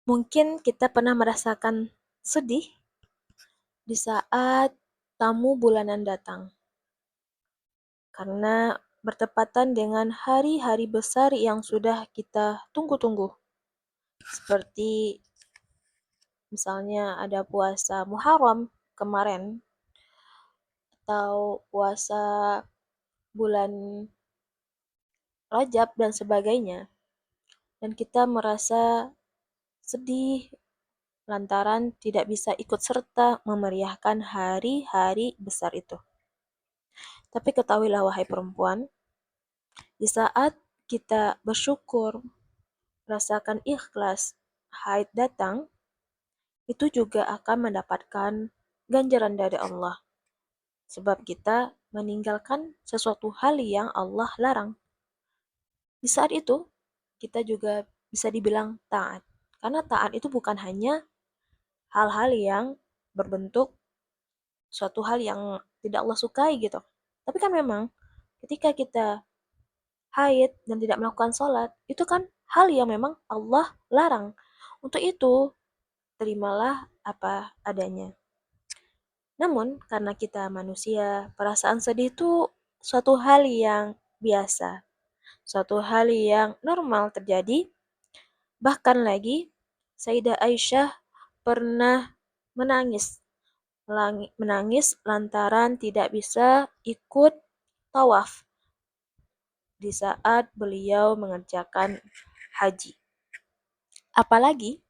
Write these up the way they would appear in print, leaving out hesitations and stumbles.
Mungkin kita pernah merasakan sedih di saat tamu bulanan datang, karena bertepatan dengan hari-hari besar yang sudah kita tunggu-tunggu. Seperti misalnya ada puasa Muharram kemarin, atau puasa bulan Rajab dan sebagainya. Dan kita merasa sedih lantaran tidak bisa ikut serta memeriahkan hari-hari besar itu. Tapi ketahuilah wahai perempuan, di saat kita bersyukur, rasakan ikhlas, haid datang, itu juga akan mendapatkan ganjaran dari Allah. Sebab kita meninggalkan sesuatu hal yang Allah larang. Di saat itu, kita juga bisa dibilang taat. Karena taat itu bukan hanya hal-hal yang berbentuk suatu hal yang tidak Allah sukai gitu. Tapi kan memang ketika kita haid dan tidak melakukan sholat, itu kan hal yang memang Allah larang. Untuk itu, terimalah apa adanya. Namun, karena kita manusia, perasaan sedih itu suatu hal yang biasa, suatu hal yang normal terjadi. Bahkan lagi, Sayyidah Aisyah pernah menangis, menangis lantaran tidak bisa ikut tawaf di saat beliau mengerjakan haji. Apalagi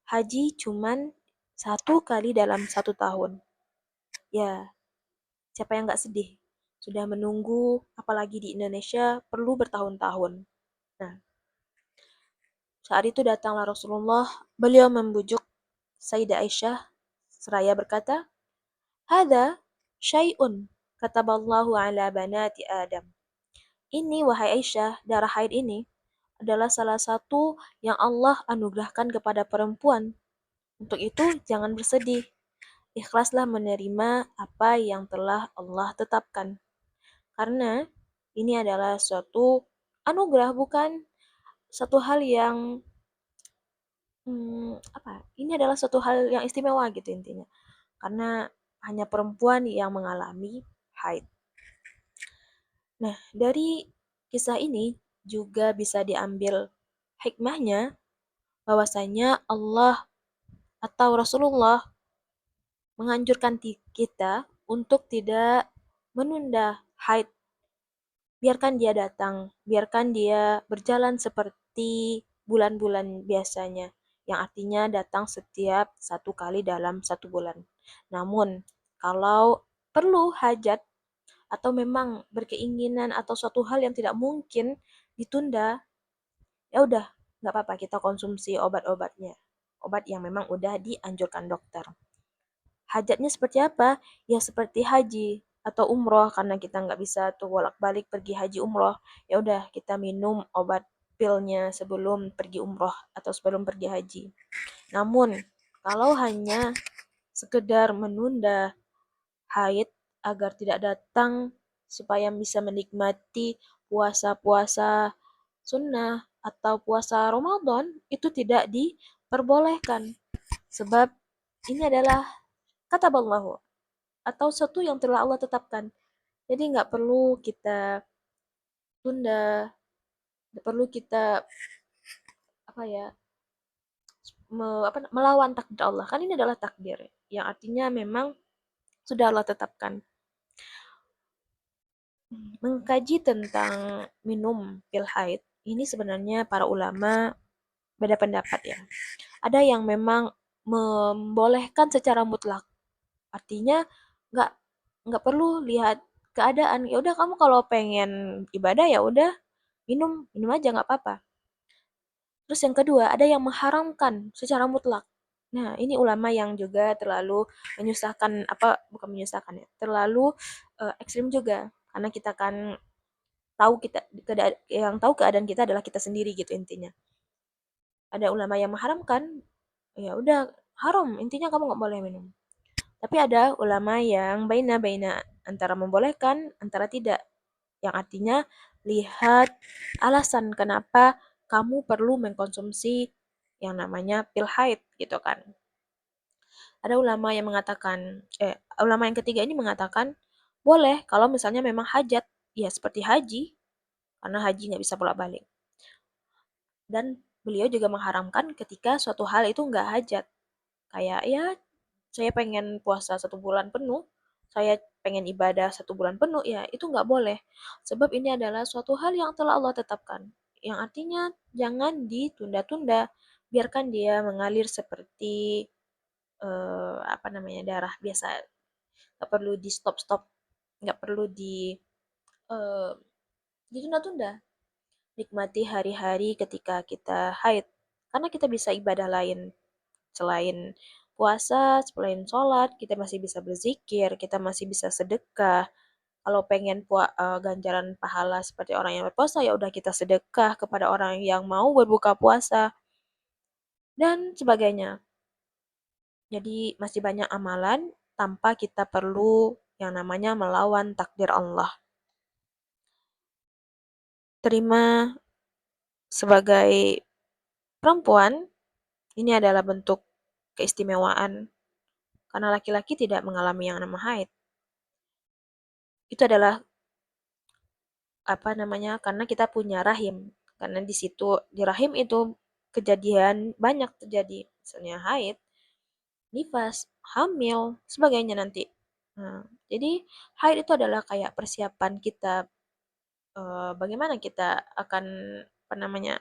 haji cuman satu kali dalam 1 tahun. Ya, siapa yang nggak sedih? Sudah menunggu, apalagi di Indonesia perlu bertahun-tahun. Nah, saat itu datanglah Rasulullah, beliau membujuk Sayyidah Aisyah seraya berkata, "Hada syai'un kataballahu ala banati Adam." Ini wahai Aisyah, darah haid ini adalah salah satu yang Allah anugerahkan kepada perempuan. Untuk itu, jangan bersedih. Ikhlaslah menerima apa yang telah Allah tetapkan. Karena ini adalah suatu anugerah, bukan satu hal yang ini adalah suatu hal yang istimewa gitu intinya. Karena hanya perempuan yang mengalami haid. Nah, dari kisah ini juga bisa diambil hikmahnya bahwasanya Allah atau Rasulullah menganjurkan kita untuk tidak menunda haid. Biarkan dia datang, biarkan dia berjalan seperti bulan-bulan biasanya, yang artinya datang setiap 1 kali dalam 1 bulan. Namun, kalau perlu hajat atau memang berkeinginan atau suatu hal yang tidak mungkin ditunda, ya udah, nggak apa-apa kita konsumsi obat-obatnya. Obat yang memang udah dianjurkan dokter. Hajatnya seperti apa? Ya seperti haji atau umroh karena kita nggak bisa tuh bolak-balik pergi haji umroh. Ya udah kita minum obat pilnya sebelum pergi umroh atau sebelum pergi haji. Namun kalau hanya sekedar menunda haid agar tidak datang supaya bisa menikmati puasa-puasa sunnah atau puasa Ramadan itu tidak diperbolehkan sebab ini adalah kata Allah atau sesuatu yang telah Allah tetapkan. Jadi nggak perlu kita tunda, nggak perlu kita apa ya melawan takdir Allah. Kan ini adalah takdir yang artinya memang sudah Allah tetapkan. Mengkaji tentang minum pil haid ini sebenarnya para ulama beda pendapat ya. Ada yang memang membolehkan secara mutlak. Artinya nggak nggak perlu lihat keadaan. Ya udah kamu kalau pengen ibadah ya udah minum minum aja nggak apa-apa. Terus yang kedua ada yang mengharamkan secara mutlak. Nah ini ulama yang juga terlalu menyusahkan apa bukan menyusahkan ya terlalu ekstrim juga karena kita kan tahu kita yang tahu keadaan kita adalah kita sendiri gitu intinya. Ada ulama yang mengharamkan ya udah haram intinya kamu nggak boleh minum. Tapi ada ulama yang baina-baina antara membolehkan antara tidak. Yang artinya lihat alasan kenapa kamu perlu mengkonsumsi yang namanya pil haid gitu kan. Ada ulama yang mengatakan, ulama yang ketiga ini mengatakan boleh kalau misalnya memang hajat, ya seperti haji, karena haji nggak bisa bolak-balik. Dan beliau juga mengharamkan ketika suatu hal itu nggak hajat. Kayak ya saya pengen puasa 1 bulan penuh, saya pengen ibadah 1 bulan penuh, ya itu nggak boleh. Sebab ini adalah suatu hal yang telah Allah tetapkan. Yang artinya jangan ditunda-tunda, biarkan dia mengalir seperti apa namanya darah biasa, nggak perlu di stop-stop, nggak perlu eh, ditunda-tunda. Nikmati hari-hari ketika kita haid, karena kita bisa ibadah lain selain puasa, selain sholat, kita masih bisa berzikir, kita masih bisa sedekah. Kalau pengen ganjaran pahala seperti orang yang berpuasa, ya udah kita sedekah kepada orang yang mau berbuka puasa dan sebagainya. Jadi masih banyak amalan tanpa kita perlu yang namanya melawan takdir Allah. Terima sebagai perempuan, ini adalah bentuk keistimewaan karena laki-laki tidak mengalami yang namanya haid. Itu adalah apa namanya? Karena kita punya rahim. Karena di situ di rahim itu kejadian banyak terjadi, misalnya haid, nifas, hamil, sebagainya nanti. Nah, jadi haid itu adalah kayak persiapan kita bagaimana kita akan apa namanya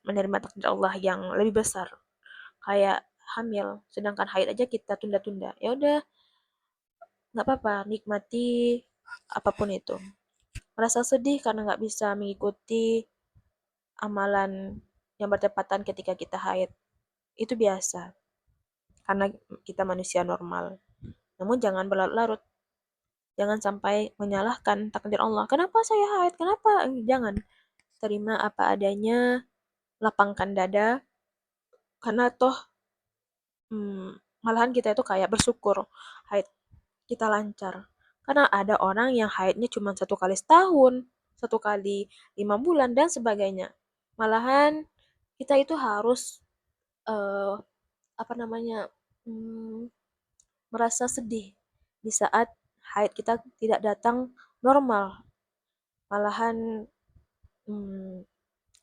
menerima takdir Allah yang lebih besar. Kayak hamil, sedangkan haid aja kita tunda-tunda. Ya udah, nggak apa-apa, nikmati apapun itu. Merasa sedih karena nggak bisa mengikuti amalan yang bertepatan ketika kita haid. Itu biasa, karena kita manusia normal. Namun jangan berlarut-larut. Jangan sampai menyalahkan takdir Allah. Kenapa saya haid? Kenapa? Jangan. Terima apa adanya, lapangkan dada, karena toh malahan kita itu kayak bersyukur haid kita lancar. Karena ada orang yang haidnya cuma 1 kali setahun, 1 kali 5 bulan, dan sebagainya. Malahan kita itu harus eh, apa namanya hmm, merasa sedih di saat haid kita tidak datang normal. Malahan hmm,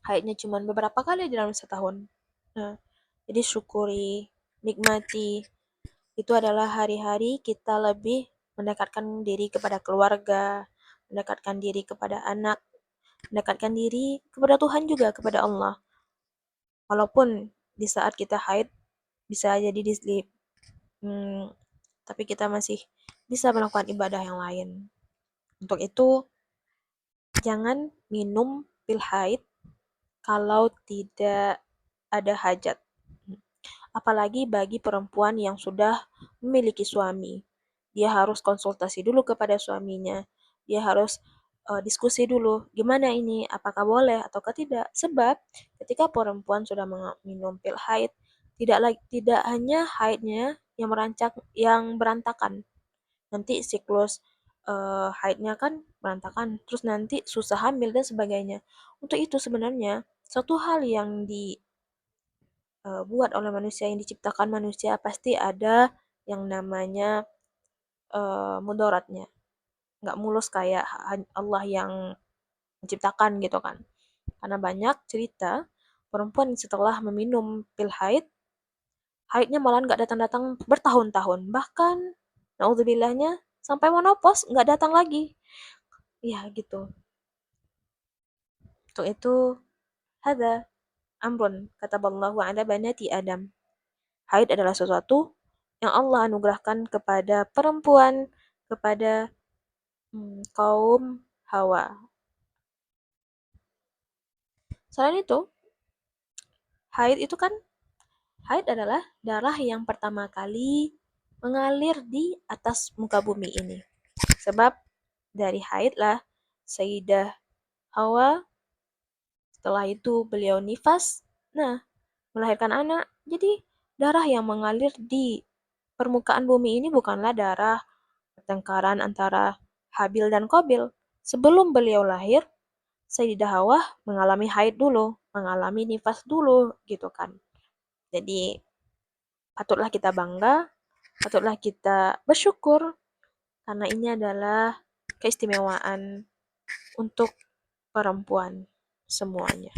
haidnya cuma beberapa kali dalam setahun. Nah, jadi syukuri, nikmati. Itu adalah hari-hari kita lebih mendekatkan diri kepada keluarga, mendekatkan diri kepada anak, mendekatkan diri kepada Tuhan juga, kepada Allah. Walaupun di saat kita haid bisa jadi dislip, hmm, tapi kita masih bisa melakukan ibadah yang lain. Untuk itu, jangan minum pil haid kalau tidak ada hajat. Apalagi bagi perempuan yang sudah memiliki suami. Dia harus konsultasi dulu kepada suaminya. Dia harus diskusi dulu, gimana ini, apakah boleh atau tidak. Sebab ketika perempuan sudah minum pil haid, tidak hanya haidnya yang merancak yang berantakan. Nanti siklus haidnya kan berantakan, terus nanti susah hamil dan sebagainya. Untuk itu sebenarnya satu hal yang buat oleh manusia, yang diciptakan manusia, pasti ada yang namanya mudaratnya. Nggak mulus kayak Allah yang menciptakan gitu kan. Karena banyak cerita perempuan setelah meminum pil haid, haidnya malah nggak datang-datang bertahun-tahun. Bahkan, naudzubillahnya, sampai menopause nggak datang lagi. Ya gitu. Untuk itu, hada amrun kataballahu ala banati Adam. Haid adalah sesuatu yang Allah anugerahkan kepada perempuan, kepada kaum Hawa. Selain itu, haid itu kan, haid adalah darah yang pertama kali mengalir di atas muka bumi ini. Sebab dari haid lah Sayyidah Hawa, setelah itu beliau nifas, nah melahirkan anak. Jadi darah yang mengalir di permukaan bumi ini bukanlah darah pertengkaran antara Habil dan Qabil. Sebelum beliau lahir, Sayyidah Hawa mengalami haid dulu, mengalami nifas dulu, gitu kan. Jadi patutlah kita bangga, patutlah kita bersyukur karena ini adalah keistimewaan untuk perempuan semuanya.